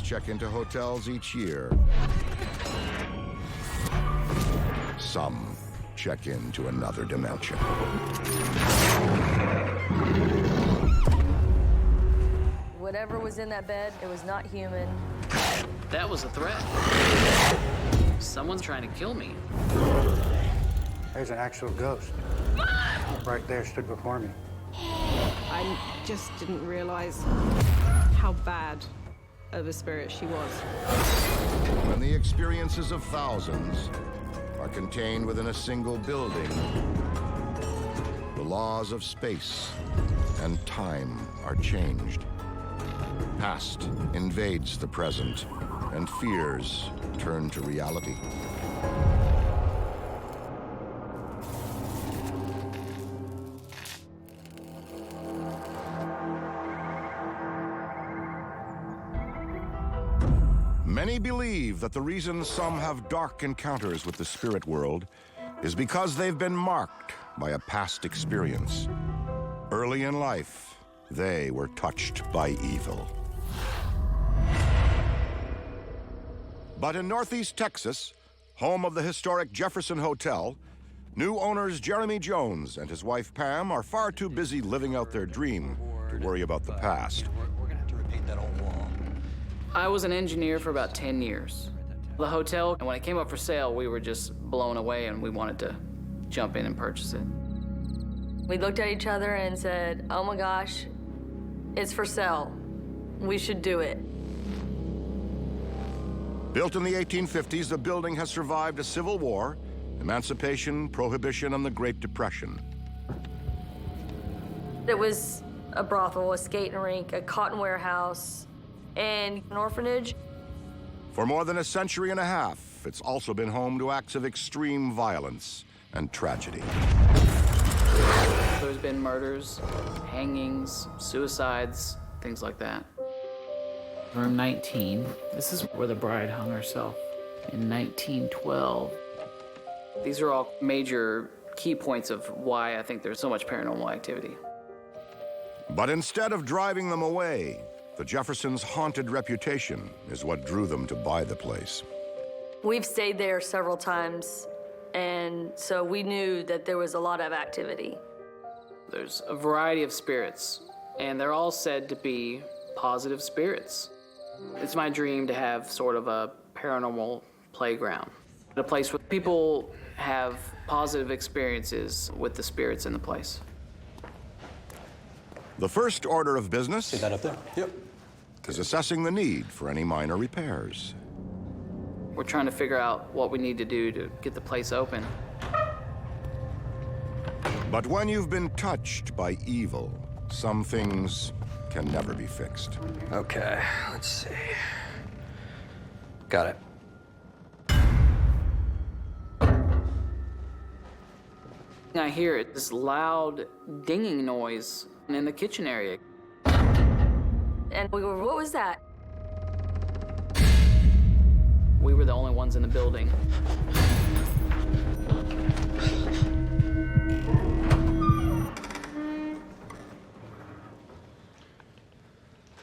check into hotels each year. Some check into another dimension. Whatever was in that bed, it was not human. That was a threat. Someone's trying to kill me. There's an actual ghost. Right there, stood before me. I just didn't realize how bad of a spirit she was. When the experiences of thousands are contained within a single building, the laws of space and time are changed. Past invades the present, and fears turn to reality. Many believe that the reason some have dark encounters with the spirit world is because they've been marked by a past experience. Early in life, they were touched by evil. But in Northeast Texas, home of the historic Jefferson Hotel, new owners Jeremy Jones and his wife Pam are far too busy living out their dream to worry about the past. We're gonna have to repaint that whole wall. I was an engineer for about 10 years. The hotel, and when it came up for sale, we were just blown away and we wanted to jump in and purchase it. We looked at each other and said, oh my gosh, it's for sale. We should do it. Built in the 1850s, the building has survived a civil war, emancipation, prohibition, and the Great Depression. It was a brothel, a skating rink, a cotton warehouse, and an orphanage. For more than a century and a half, it's also been home to acts of extreme violence and tragedy. There's been murders, hangings, suicides, things like that. Room 19. This is where the bride hung herself in 1912. These are all major key points of why I think there's so much paranormal activity. But instead of driving them away, the Jeffersons' haunted reputation is what drew them to buy the place. We've stayed there several times, and so we knew that there was a lot of activity. There's a variety of spirits, and they're all said to be positive spirits. It's my dream to have sort of a paranormal playground, a place where people have positive experiences with the spirits in the place. The first order of business See that up there? Yep. is assessing the need for any minor repairs. We're trying to figure out what we need to do to get the place open. But when you've been touched by evil, some things can never be fixed. Okay, let's see. Got it. I hear it, this loud dinging noise in the kitchen area. And we were, what was that? We were the only ones in the building.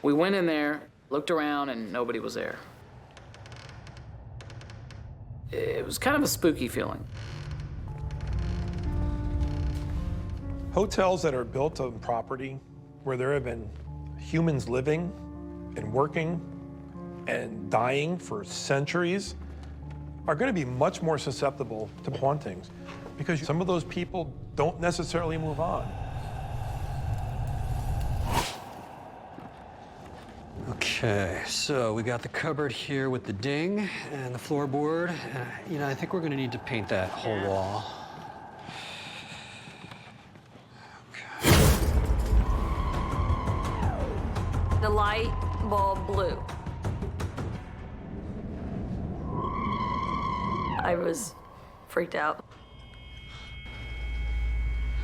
We went in there, looked around, and nobody was there. It was kind of a spooky feeling. Hotels that are built on property where there have been humans living and working and dying for centuries are going to be much more susceptible to hauntings because some of those people don't necessarily move on. Okay, so we got the cupboard here with the ding and the floorboard. You know, I think we're gonna need to paint that whole wall. The light bulb blue. I was freaked out.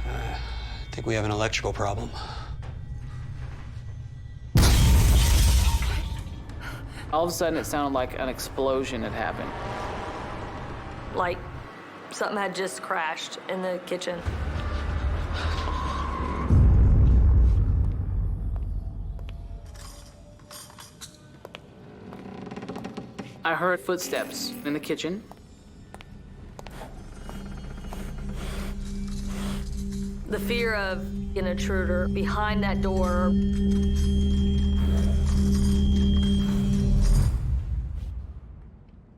I think we have an electrical problem. All of a sudden, it sounded like an explosion had happened. Like something had just crashed in the kitchen. I heard footsteps in the kitchen. The fear of an intruder behind that door.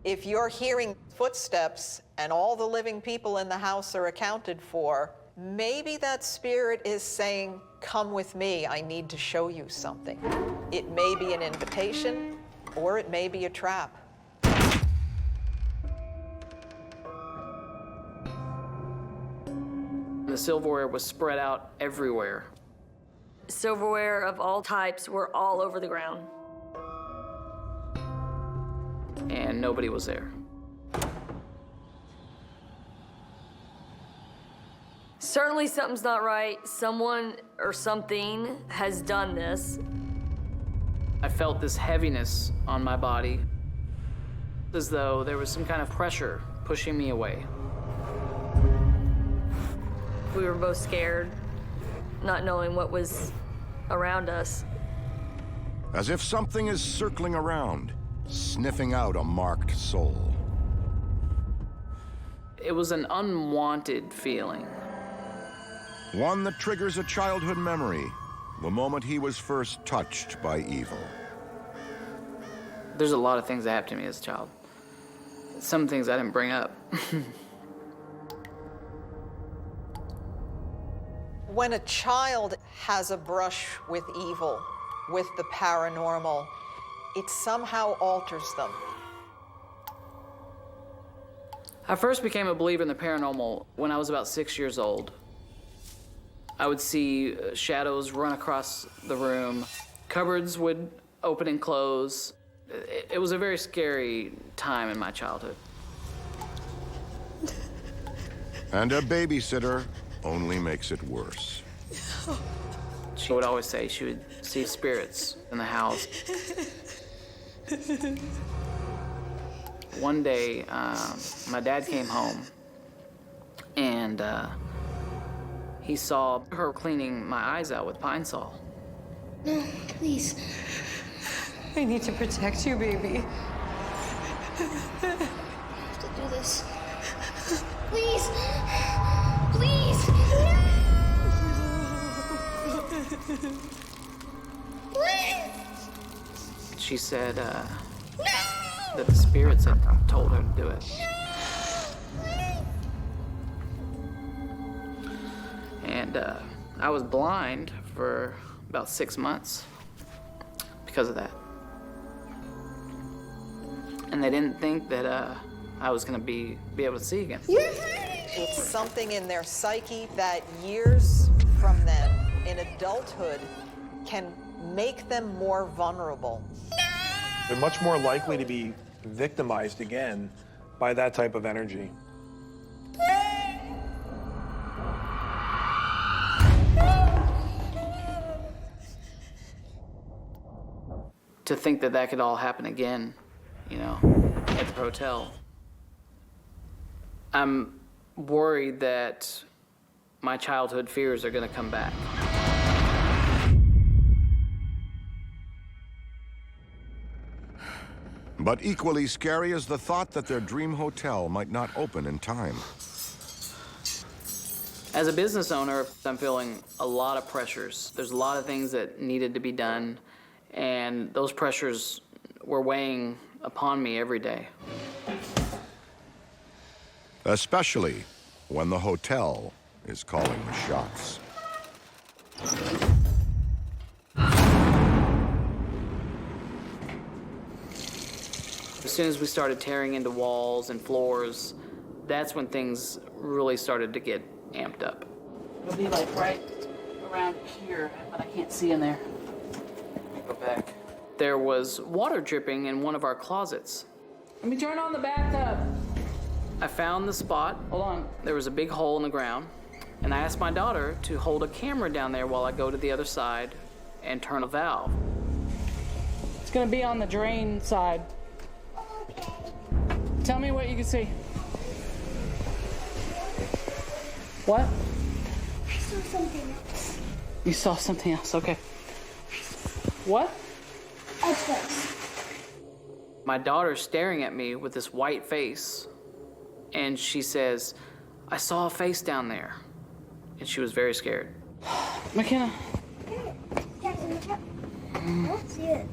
If you're hearing footsteps and all the living people in the house are accounted for, maybe that spirit is saying, "Come with me, I need to show you something." It may be an invitation, or it may be a trap. The silverware was spread out everywhere. Silverware of all types were all over the ground. And nobody was there. Certainly something's not right. Someone or something has done this. I felt this heaviness on my body, as though there was some kind of pressure pushing me away. We were both scared, not knowing what was around us. As if something is circling around, sniffing out a marked soul. It was an unwanted feeling. One that triggers a childhood memory, the moment he was first touched by evil. There's a lot of things that happened to me as a child. Some things I didn't bring up. When a child has a brush with evil, with the paranormal, it somehow alters them. I first became a believer in the paranormal when I was about 6 years old. I would see shadows run across the room. Cupboards would open and close. It was a very scary time in my childhood. And a babysitter only makes it worse. She would always say she would see spirits in the house. One day, my dad came home, and he saw her cleaning my eyes out with Pine Sol. No, please. I need to protect you, baby. I have to do this. Please. Please. Please. She said that the spirits had told her to do it. And I was blind for about 6 months because of that. And they didn't think that I was gonna be able to see again. It's something in their psyche that years from then, in adulthood, can make them more vulnerable. They're much more likely to be victimized again by that type of energy. To think that that could all happen again, you know, at the hotel. I'm worried that my childhood fears are gonna come back. But equally scary is the thought that their dream hotel might not open in time. As a business owner, I'm feeling a lot of pressures. There's a lot of things that needed to be done, and those pressures were weighing upon me every day. Especially when the hotel is calling the shots. As soon as we started tearing into walls and floors, that's when things really started to get amped up. It'll be like right around here, but I can't see in there. Go back. There was water dripping in one of our closets. Let me turn on the bathtub. I found the spot. Hold on. There was a big hole in the ground, and I asked my daughter to hold a camera down there while I go to the other side and turn a valve. It's gonna be on the drain side. Tell me what you can see. What? I saw something else. You saw something else, okay. What? Edgeways. My daughter's staring at me with this white face, and she says, "I saw a face down there." And she was very scared. McKenna. I don't see it.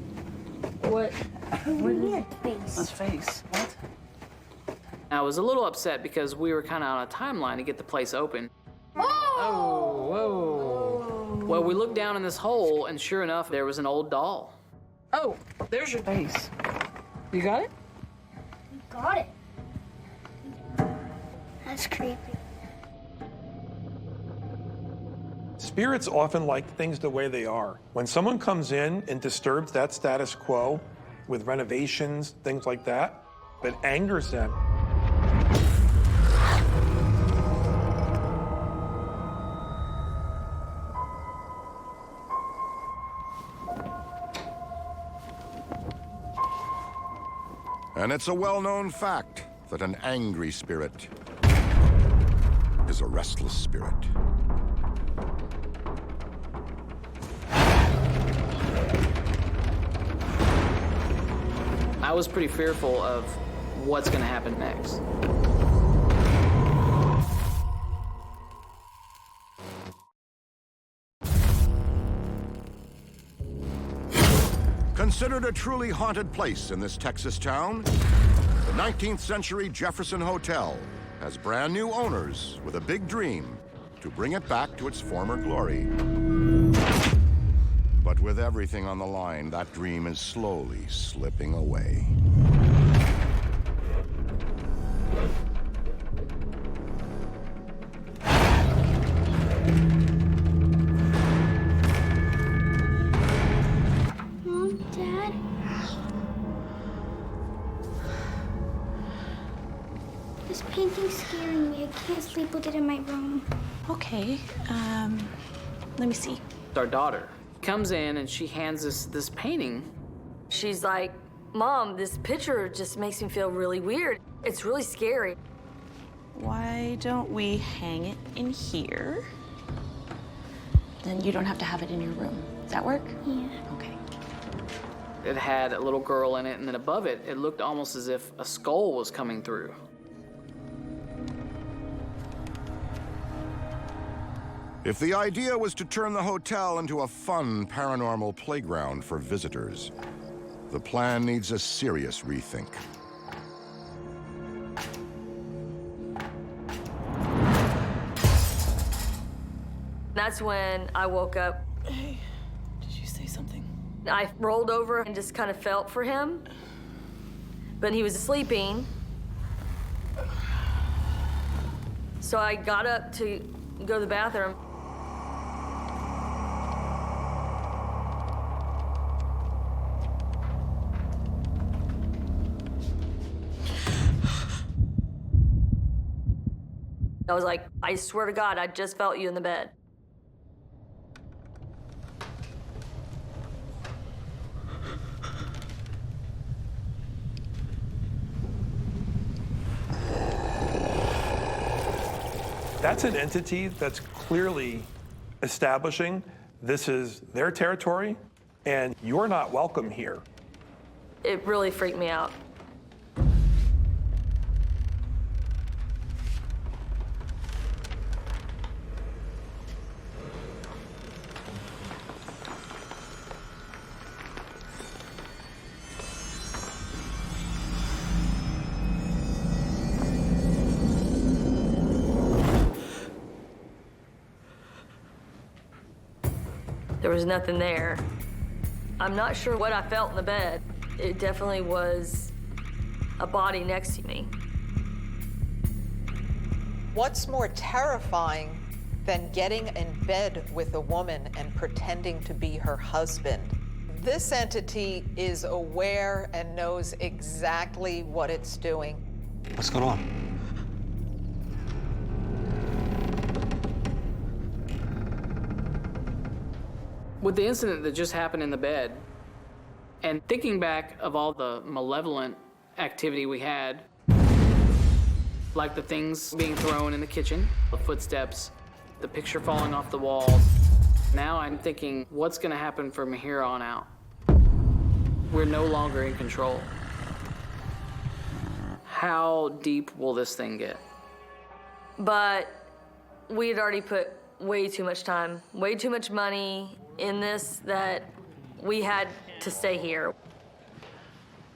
What? What is it? Face. His face. What? I was a little upset because we were kind of on a timeline to get the place open. Oh! Whoa. Well, we looked down in this hole, and sure enough, there was an old doll. Oh, there's your face. You got it? Got it. That's creepy. Spirits often like things the way they are. When someone comes in and disturbs that status quo with renovations, things like that, it angers them. And it's a well-known fact that an angry spirit is a restless spirit. I was pretty fearful of what's going to happen next. Considered a truly haunted place in this Texas town, the 19th century Jefferson Hotel has brand new owners with a big dream to bring it back to its former glory. But with everything on the line, that dream is slowly slipping away. Mom, Dad? This painting's scaring me. I can't sleep with it in my room. Okay, let me see. Our daughter comes in and she hands us this painting. She's like, "Mom, this picture just makes me feel really weird. It's really scary." Why don't we hang it in here? Then you don't have to have it in your room. Does that work? Yeah. Okay. It had a little girl in it, and then above it, it looked almost as if a skull was coming through. If the idea was to turn the hotel into a fun paranormal playground for visitors, the plan needs a serious rethink. That's when I woke up. Hey, did you say something? I rolled over and just kind of felt for him, but he was sleeping. So I got up to go to the bathroom. I was like, "I swear to God, I just felt you in the bed." That's an entity that's clearly establishing this is their territory and you're not welcome here. It really freaked me out. There was nothing there. I'm not sure what I felt in the bed. It definitely was a body next to me. What's more terrifying than getting in bed with a woman and pretending to be her husband? This entity is aware and knows exactly what it's doing. What's going on? With the incident that just happened in the bed, and thinking back of all the malevolent activity we had, like the things being thrown in the kitchen, the footsteps, the picture falling off the walls, now I'm thinking, what's gonna happen from here on out? We're no longer in control. how deep will this thing get? But we had already put way too much time, way too much money in this that we had to stay here.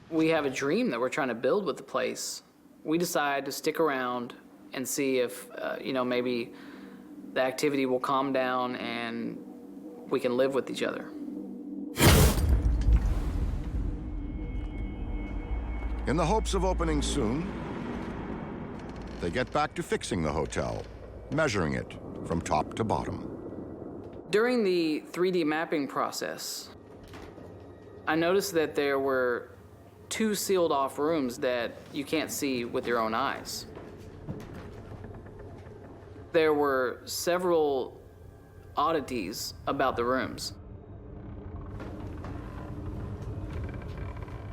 We have a dream that we're trying to build with the place. We decide to stick around and see if, maybe the activity will calm down and we can live with each other. In the hopes of opening soon, they get back to fixing the hotel, measuring it from top to bottom. During the 3D mapping process, I noticed that there were 2 sealed off rooms that you can't see with your own eyes. There were several oddities about the rooms.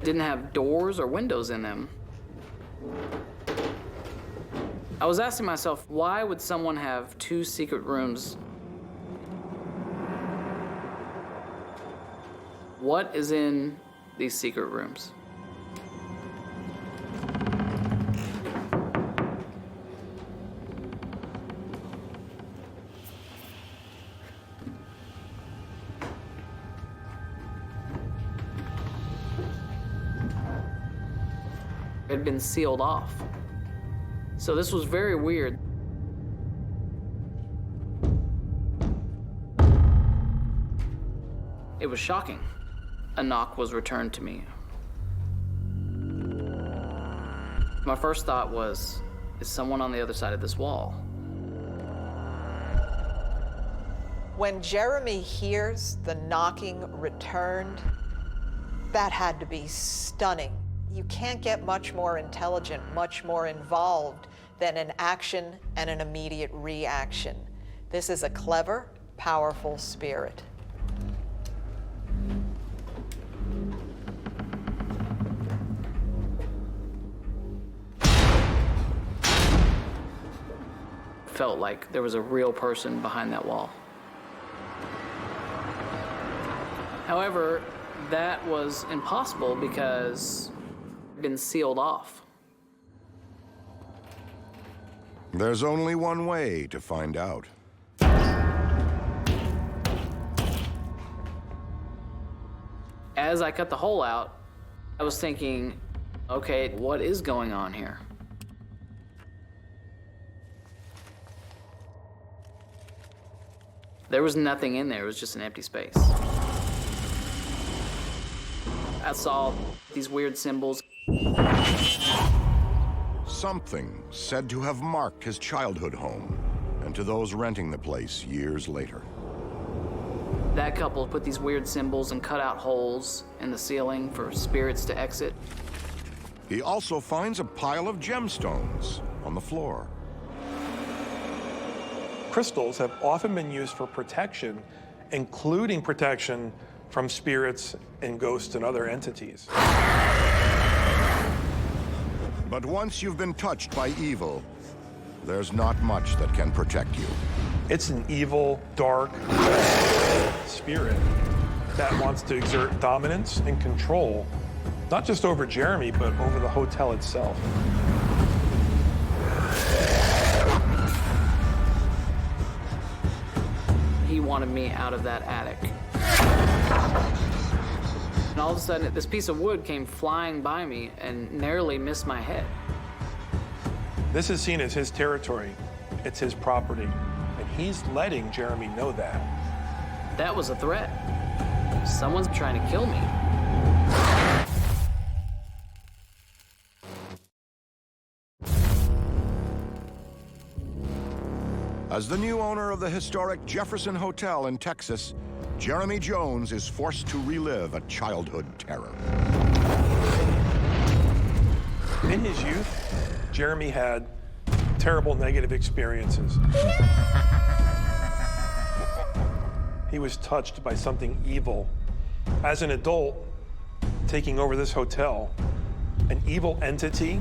Didn't have doors or windows in them. I was asking myself, why would someone have 2 secret rooms? What is in these secret rooms? It had been sealed off. So this was very weird. It was shocking. A knock was returned to me. My first thought was, is someone on the other side of this wall? When Jeremy hears the knocking returned, that had to be stunning. You can't get much more intelligent, much more involved than an action and an immediate reaction. This is a clever, powerful spirit. Felt like there was a real person behind that wall. However, that was impossible because it had been sealed off. There's only one way to find out. As I cut the hole out, I was thinking, okay, what is going on here? There was nothing in there, it was just an empty space. I saw these weird symbols. Something said to have marked his childhood home, and to those renting the place years later. That couple put these weird symbols and cut out holes in the ceiling for spirits to exit. He also finds a pile of gemstones on the floor. Crystals have often been used for protection, including protection from spirits and ghosts and other entities. But once you've been touched by evil, there's not much that can protect you. It's an evil, dark spirit that wants to exert dominance and control, not just over Jeremy, but over the hotel itself. He wanted me out of that attic. And all of a sudden, this piece of wood came flying by me and narrowly missed my head. This is seen as his territory. It's his property. And he's letting Jeremy know that. That was a threat. Someone's trying to kill me. As the new owner of the historic Jefferson Hotel in Texas, Jeremy Jones is forced to relive a childhood terror. In his youth, Jeremy had terrible negative experiences. He was touched by something evil. As an adult, taking over this hotel, an evil entity,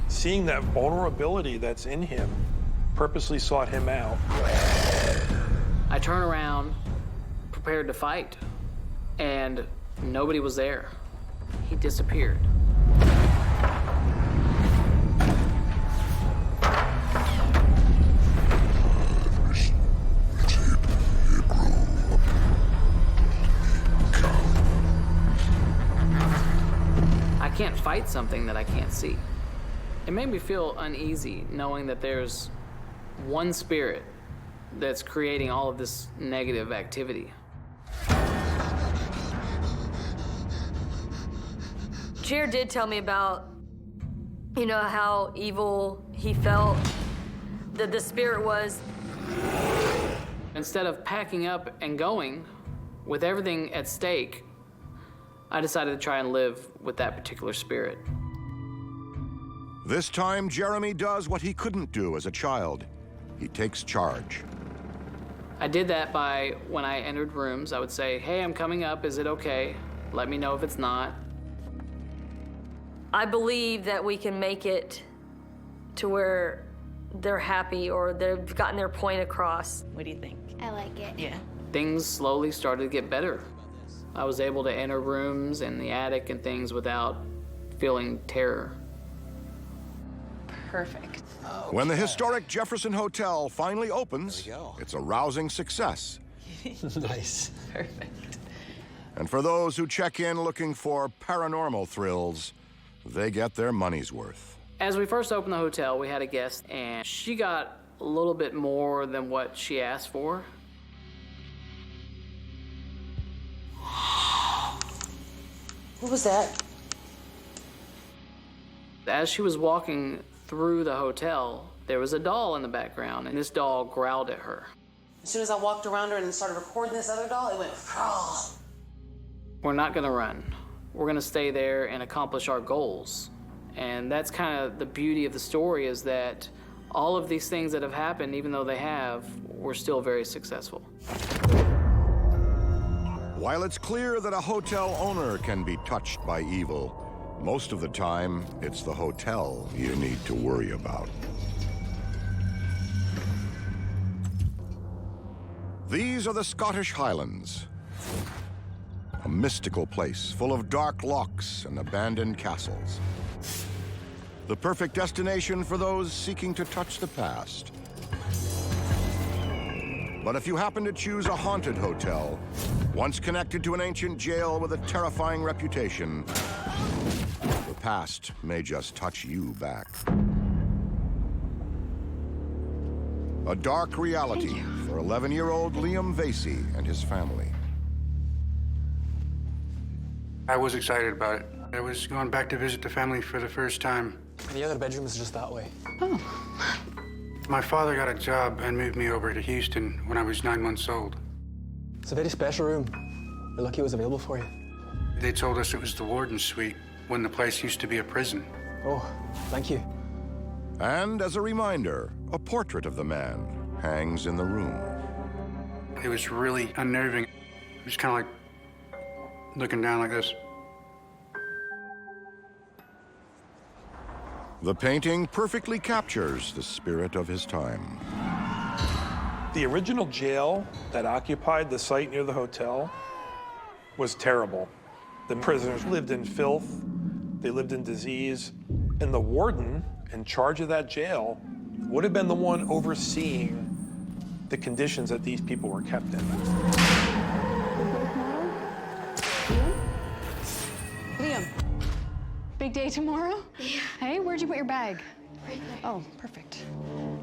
seeing that vulnerability that's in him, purposely sought him out. I turn around, prepared to fight, and nobody was there. He disappeared. fight something that I can't see. It made me feel uneasy knowing that there's one spirit that's creating all of this negative activity. Jared did tell me about, you know, how evil he felt, that the spirit was. Instead of packing up and going with everything at stake, I decided to try and live with that particular spirit. This time, Jeremy does what he couldn't do as a child. He takes charge. I did that by, when I entered rooms, I would say, hey, I'm coming up, is it okay? Let me know if it's not. I believe that we can make it to where they're happy or they've gotten their point across. What do you think? I like it. Yeah. Things slowly started to get better. I was able to enter rooms in the attic and things without feeling terror. Perfect. When the historic Jefferson Hotel finally opens, it's a rousing success. Nice. Perfect. And for those who check in looking for paranormal thrills, they get their money's worth. As we first opened the hotel, we had a guest, and she got a little bit more than what she asked for. What was that? As she was walking through the hotel, there was a doll in the background, and this doll growled at her. As soon as I walked around her and started recording this other doll, it went, oh. We're not gonna run. We're gonna stay there and accomplish our goals. And that's kind of the beauty of the story, is that all of these things that have happened, even though they have, we're still very successful. While it's clear that a hotel owner can be touched by evil, most of the time, it's the hotel you need to worry about. These are the Scottish Highlands, a mystical place full of dark locks and abandoned castles. The perfect destination for those seeking to touch the past. But if you happen to choose a haunted hotel, once connected to an ancient jail with a terrifying reputation, the past may just touch you back. A dark reality for 11-year-old Liam Vasey and his family. I was excited about it. I was going back to visit the family for the first time. The other bedroom is just that way. Oh. My father got a job and moved me over to Houston when I was 9 months old. It's a very special room. We're lucky it was available for you. They told us it was the warden's suite when the place used to be a prison. Oh, thank you. And as a reminder, a portrait of the man hangs in the room. It was really unnerving. It was kind of like looking down like this. The painting perfectly captures the spirit of his time. The original jail that occupied the site near the hotel was terrible. The prisoners lived in filth, they lived in disease, and the warden in charge of that jail would have been the one overseeing the conditions that these people were kept in. Liam, big day tomorrow? Yeah. Hey, where'd you put your bag? Right there. Oh, perfect.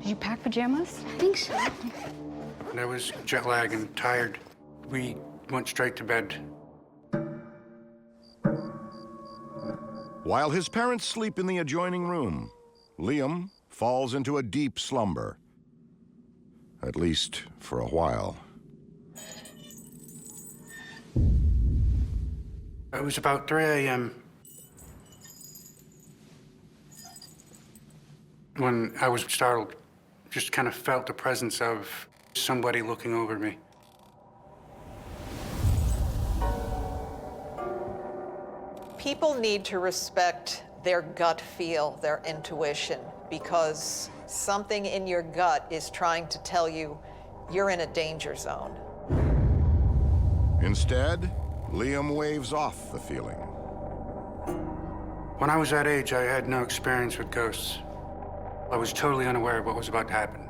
Did you pack pajamas? I think so. And I was jet lagged and tired. We went straight to bed. While his parents sleep in the adjoining room, Liam falls into a deep slumber. At least for a while. It was about 3 a.m. when I was startled. Just kind of felt the presence of somebody looking over me. People need to respect their gut feel, their intuition, because something in your gut is trying to tell you you're in a danger zone. Instead, Liam waves off the feeling. When I was that age, I had no experience with ghosts. I was totally unaware of what was about to happen.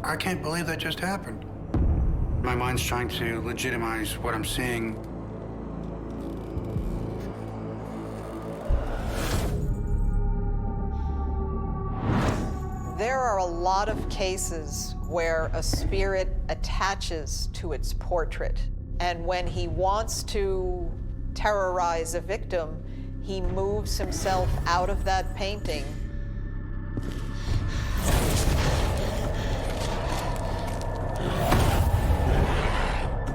I can't believe that just happened. My mind's trying to legitimize what I'm seeing. There are a lot of cases where a spirit attaches to its portrait, and when he wants to terrorize a victim, he moves himself out of that painting.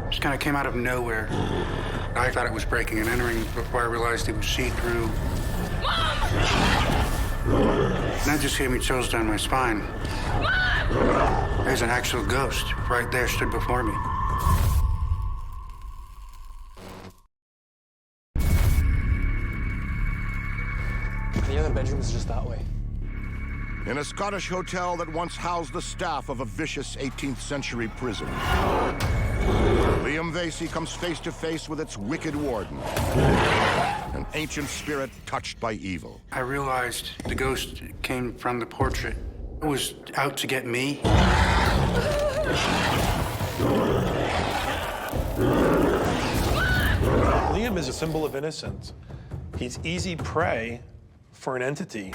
Just kind of came out of nowhere. I thought it was breaking and entering before I realized it was see-through. And that just gave me chills down my spine. There's an actual ghost right there, stood before me. The other bedroom is just that way. In a Scottish hotel that once housed the staff of a vicious 18th century prison, Liam Vasey comes face to face with its wicked warden, an ancient spirit touched by evil. I realized the ghost came from the portrait. It was out to get me. Liam is a symbol of innocence. He's easy prey for an entity.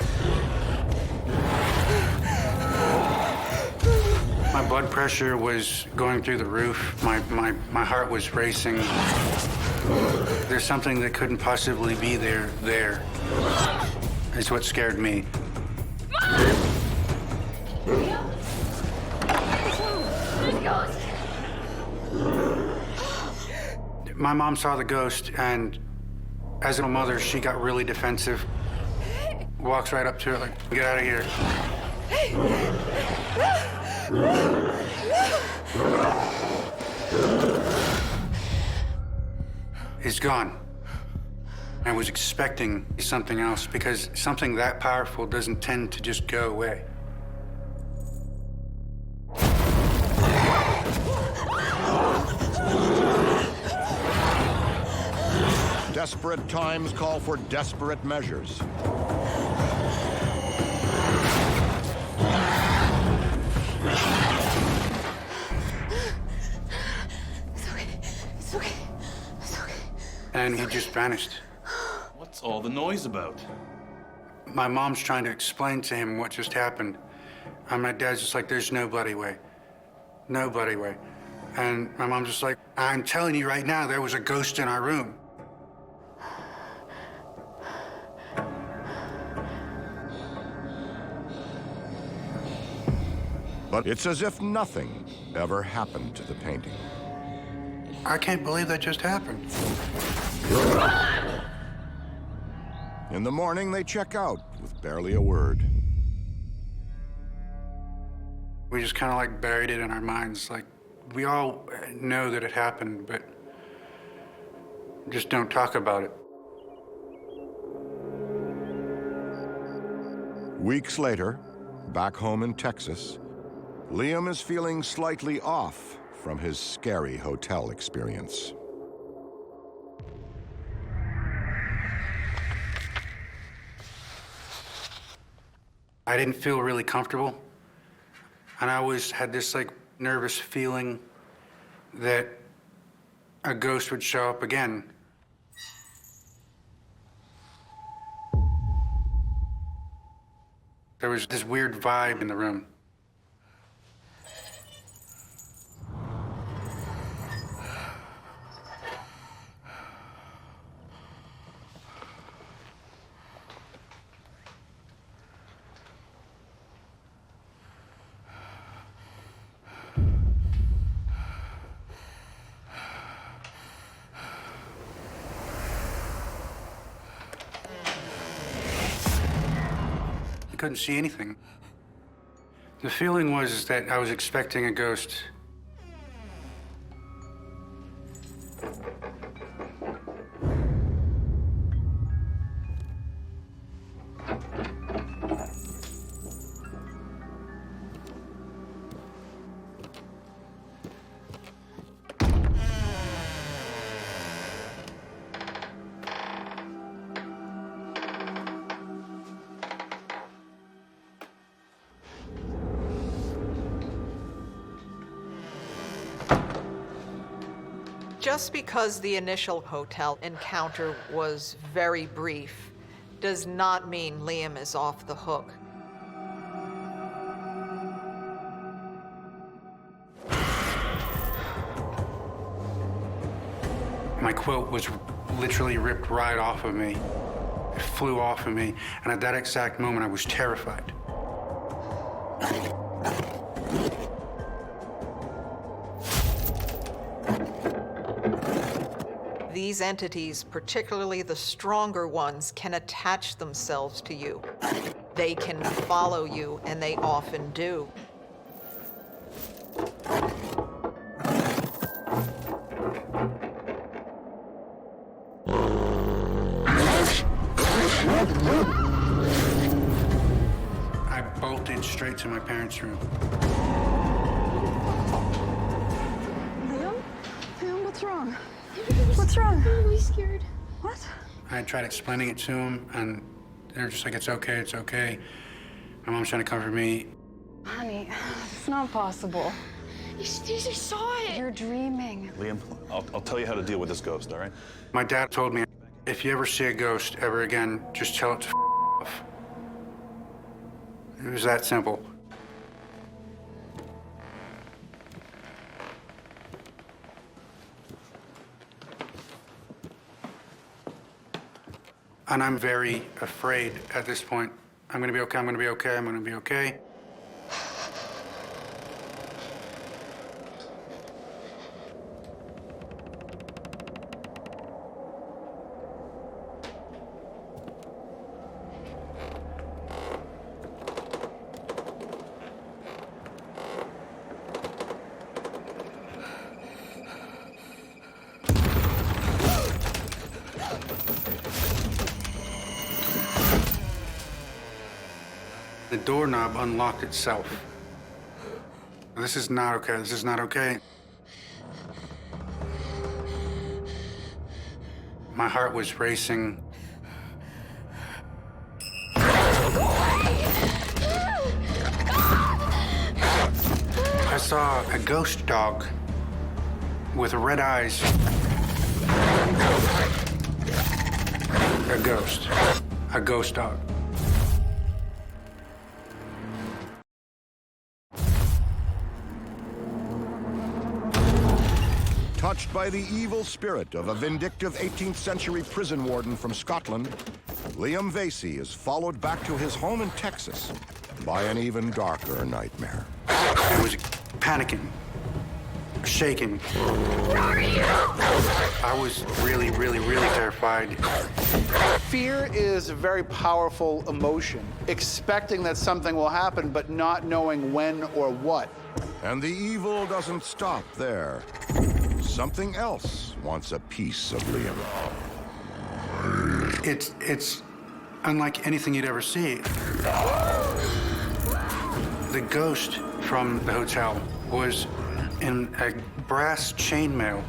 My blood pressure was going through the roof. My heart was racing. There's something that couldn't possibly be there. It's what scared me. My mom saw the ghost, and as a mother, she got really defensive. Walks right up to it like, get out of here. He's gone. I was expecting something else because something that powerful doesn't tend to just go away. Desperate times call for desperate measures. And he just vanished. What's all the noise about? My mom's trying to explain to him what just happened. And my dad's just like, there's no bloody way. No bloody way. And my mom's just like, I'm telling you right now, there was a ghost in our room. But it's as if nothing ever happened to the painting. I can't believe that just happened. In the morning, they check out with barely a word. We just kind of like buried it in our minds. Like, we all know that it happened, but just don't talk about it. Weeks later, back home in Texas, Liam is feeling slightly off from his scary hotel experience. I didn't feel really comfortable. And I always had this like nervous feeling that a ghost would show up again. There was this weird vibe in the room. I couldn't see anything. The feeling was that I was expecting a ghost. Just because the initial hotel encounter was very brief does not mean Liam is off the hook. My quilt was literally ripped right off of me. It flew off of me, and at that exact moment, I was terrified. These entities, particularly the stronger ones, can attach themselves to you. They can follow you, and they often do. I bolted straight to my parents' room. Liam? Liam, what's wrong? What's wrong? I'm really scared. What? I tried explaining it to them, and they're just like, it's okay, it's okay. My mom's trying to comfort me. Honey, it's not possible. I saw it. You're dreaming. Liam, I'll tell you how to deal with this ghost, all right? My dad told me, if you ever see a ghost ever again, just tell it to off. It was that simple. And I'm very afraid at this point. I'm gonna be okay, I'm gonna be okay, I'm gonna be okay. The doorknob unlocked itself. This is not okay, this is not okay. My heart was racing. I saw a ghost dog with red eyes. A ghost dog. Touched by the evil spirit of a vindictive 18th century prison warden from Scotland, Liam Vasey is followed back to his home in Texas by an even darker nightmare. I was panicking, shaking. I was really, really, really terrified. Fear is a very powerful emotion, expecting that something will happen, but not knowing when or what. And the evil doesn't stop there. Something else wants a piece of Liam. It's unlike anything you'd ever see. The ghost from the hotel was in a brass chainmail.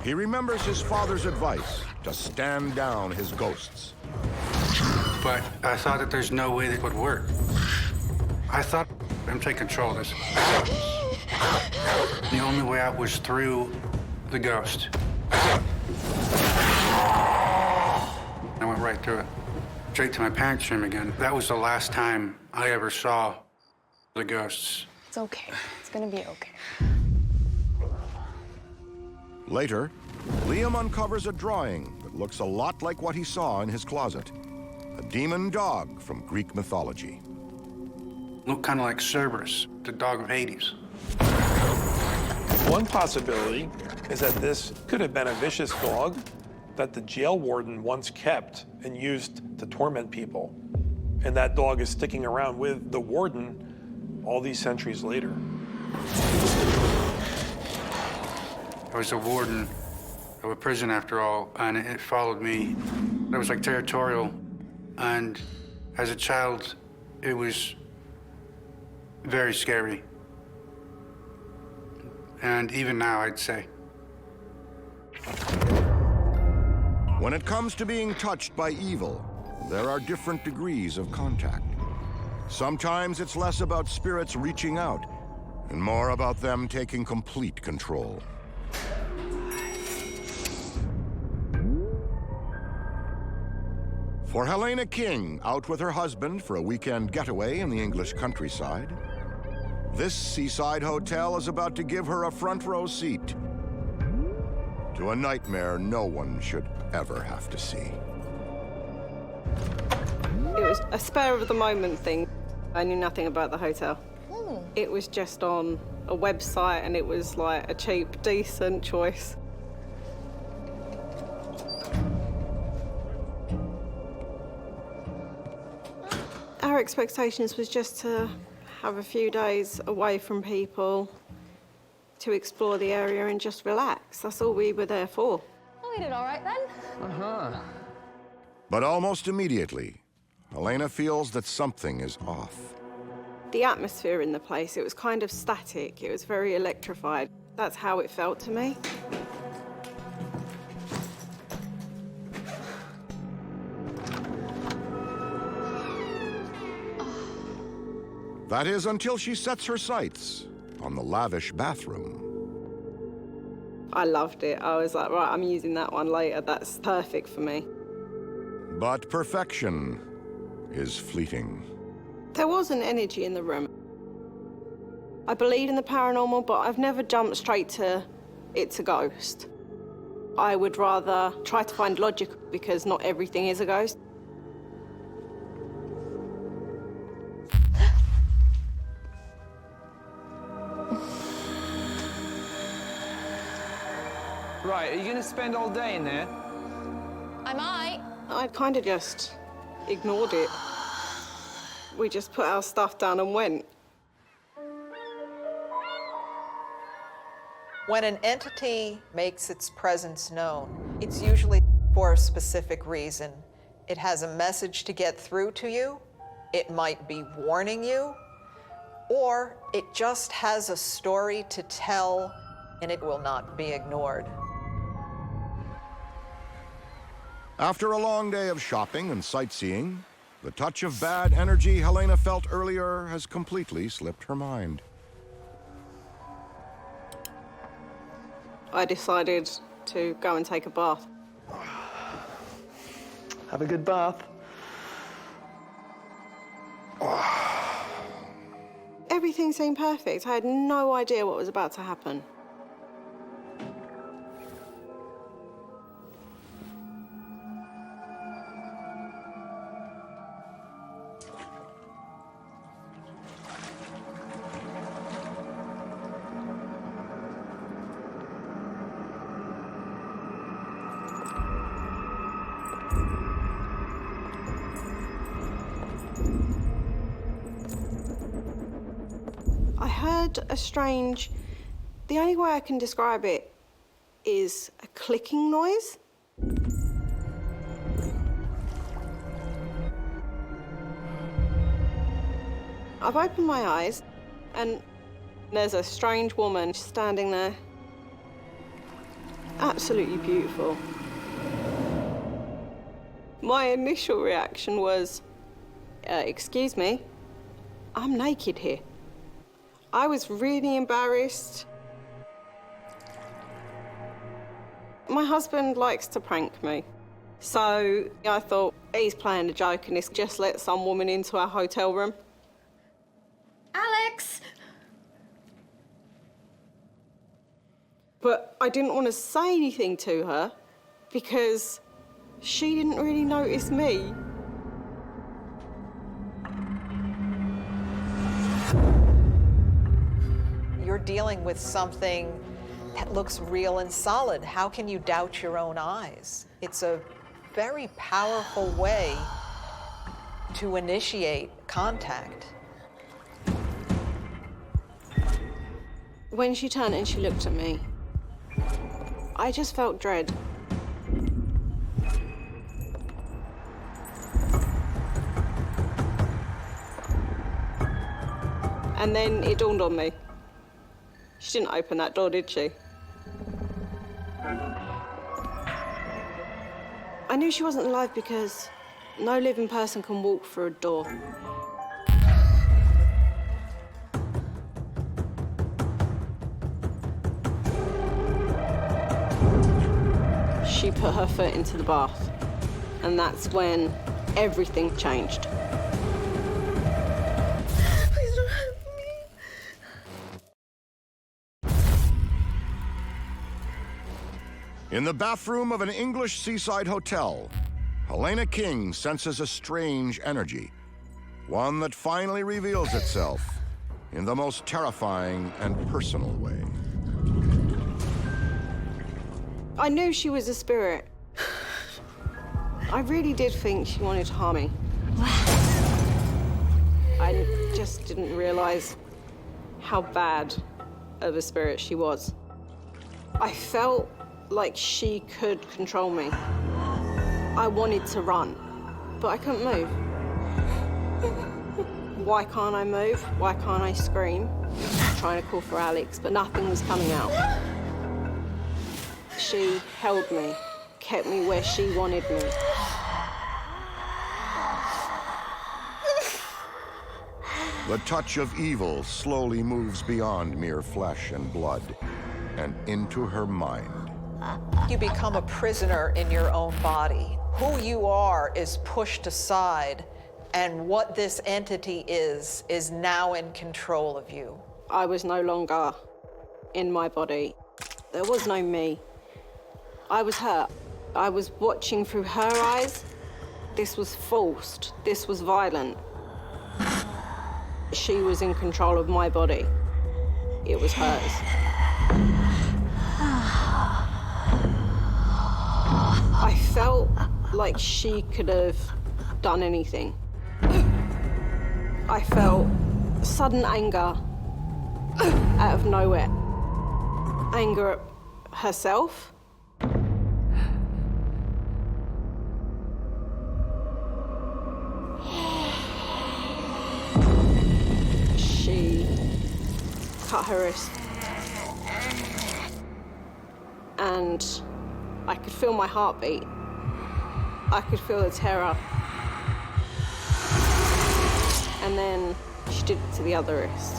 He remembers his father's advice to stand down his ghosts. But I thought that there's no way that would work. I thought, I'm taking control of this. The only way out was through the ghost. I went right through it, straight to my parents' room again. That was the last time I ever saw the ghosts. It's okay. It's gonna be okay. Later, Liam uncovers a drawing that looks a lot like what he saw in his closet. A demon dog from Greek mythology. Looked kind of like Cerberus, the dog of Hades. One possibility is that this could have been a vicious dog that the jail warden once kept and used to torment people. And that dog is sticking around with the warden all these centuries later. I was a warden of a prison after all, and it followed me. It was like territorial. And as a child, it was very scary. And even now, I'd say. When it comes to being touched by evil, there are different degrees of contact. Sometimes it's less about spirits reaching out and more about them taking complete control. For Helena King, out with her husband for a weekend getaway in the English countryside, this seaside hotel is about to give her a front row seat to a nightmare no one should ever have to see. It was a spur of the moment thing. I knew nothing about the hotel. It was just on a website and it was like a cheap, decent choice. Our expectations was just to have a few days away from people, to explore the area and just relax. That's all we were there for. Oh, we did all right then. But almost immediately, Helena feels that something is off. The atmosphere in the place, it was kind of static. It was very electrified. That's how it felt to me. That is until she sets her sights on the lavish bathroom. I loved it. I was like, right, I'm using that one later. That's perfect for me. But perfection is fleeting. There was an energy in the room. I believe in the paranormal, but I've never jumped straight to it's a ghost. I would rather try to find logic because not everything is a ghost. Right, are you gonna spend all day in there? I might. I kind of just ignored it. We just put our stuff down and went. When an entity makes its presence known, it's usually for a specific reason. It has a message to get through to you, it might be warning you, or it just has a story to tell and it will not be ignored. After a long day of shopping and sightseeing, the touch of bad energy Helena felt earlier has completely slipped her mind. I decided to go and take a bath. Have a good bath. Everything seemed perfect. I had no idea what was about to happen. I heard a strange, the only way I can describe it is a clicking noise. I've opened my eyes and there's a strange woman standing there. Absolutely beautiful. My initial reaction was, excuse me, I'm naked here. I was really embarrassed. My husband likes to prank me. So I thought, he's playing a joke and he's just let some woman into our hotel room. Alex! But I didn't want to say anything to her because she didn't really notice me. You're dealing with something that looks real and solid. How can you doubt your own eyes? It's a very powerful way to initiate contact. When she turned and she looked at me, I just felt dread. And then it dawned on me. She didn't open that door, did she? I knew she wasn't alive because no living person can walk through a door. she put her foot into the bath. And that's when everything changed. Please don't hurt me. In the bathroom of an English seaside hotel, Helena King senses a strange energy, one that finally reveals itself in the most terrifying and personal way. I knew she was a spirit. I really did think she wanted to harm me. I just didn't realize how bad of a spirit she was. I felt like she could control me. I wanted to run, but I couldn't move. Why can't I move? Why can't I scream? Trying to call for Alex, but nothing was coming out. She held me, kept me where she wanted me. The touch of evil slowly moves beyond mere flesh and blood and into her mind. You become a prisoner in your own body. Who you are is pushed aside, and what this entity is now in control of you. I was no longer in my body. There was no me. I was her. I was watching through her eyes. This was forced. This was violent. She was in control of my body. It was hers. I felt like she could have done anything. I felt sudden anger out of nowhere. Anger at herself. She cut her wrist. And I could feel my heartbeat. I could feel the terror. And then she did it to the other wrist.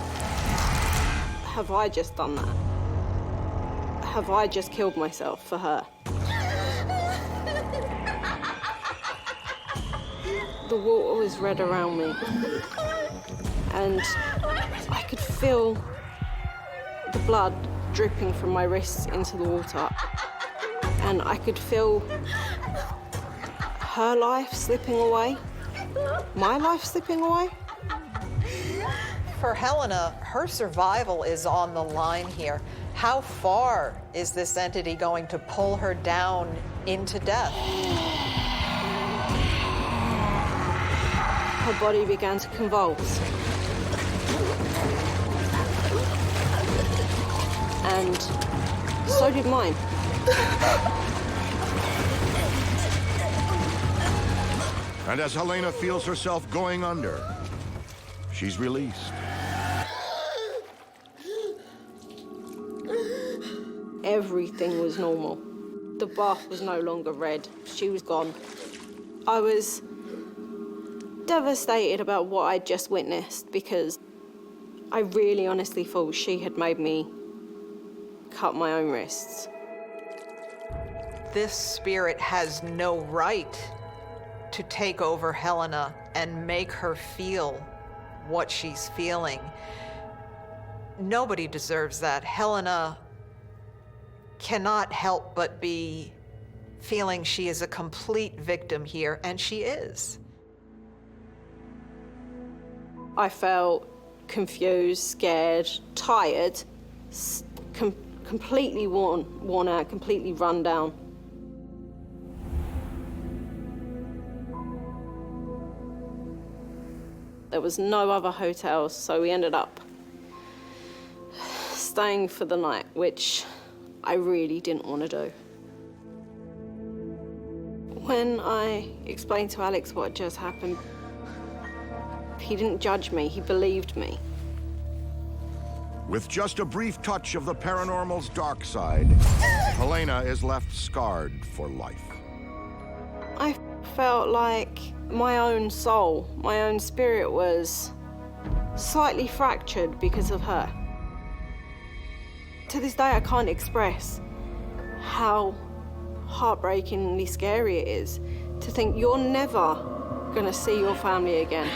Have I just done that? Have I just killed myself for her? The water was red around me. And I could feel the blood dripping from my wrists into the water. And I could feel her life slipping away, my life slipping away. For Helena, her survival is on the line here. How far is this entity going to pull her down into death? Her body began to convulse. And so did mine. And as Helena feels herself going under, she's released. Everything was normal. The bath was no longer red. She was gone. I was devastated about what I'd just witnessed because I really honestly thought she had made me cut my own wrists. This spirit has no right to take over Helena and make her feel what she's feeling. Nobody deserves that. Helena cannot help but be feeling she is a complete victim here, and she is. I felt confused, scared, tired, completely worn out, completely run down. There was no other hotels, so we ended up staying for the night, which I really didn't want to do. When I explained to Alex what had just happened, he didn't judge me, he believed me. With just a brief touch of the paranormal's dark side, Helena is left scarred for life. I felt like my own soul, my own spirit was slightly fractured because of her. To this day, I can't express how heartbreakingly scary it is to think you're never gonna see your family again.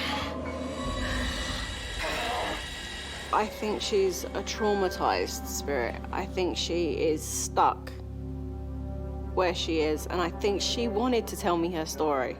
I think she's a traumatized spirit. I think she is stuck where she is, and I think she wanted to tell me her story.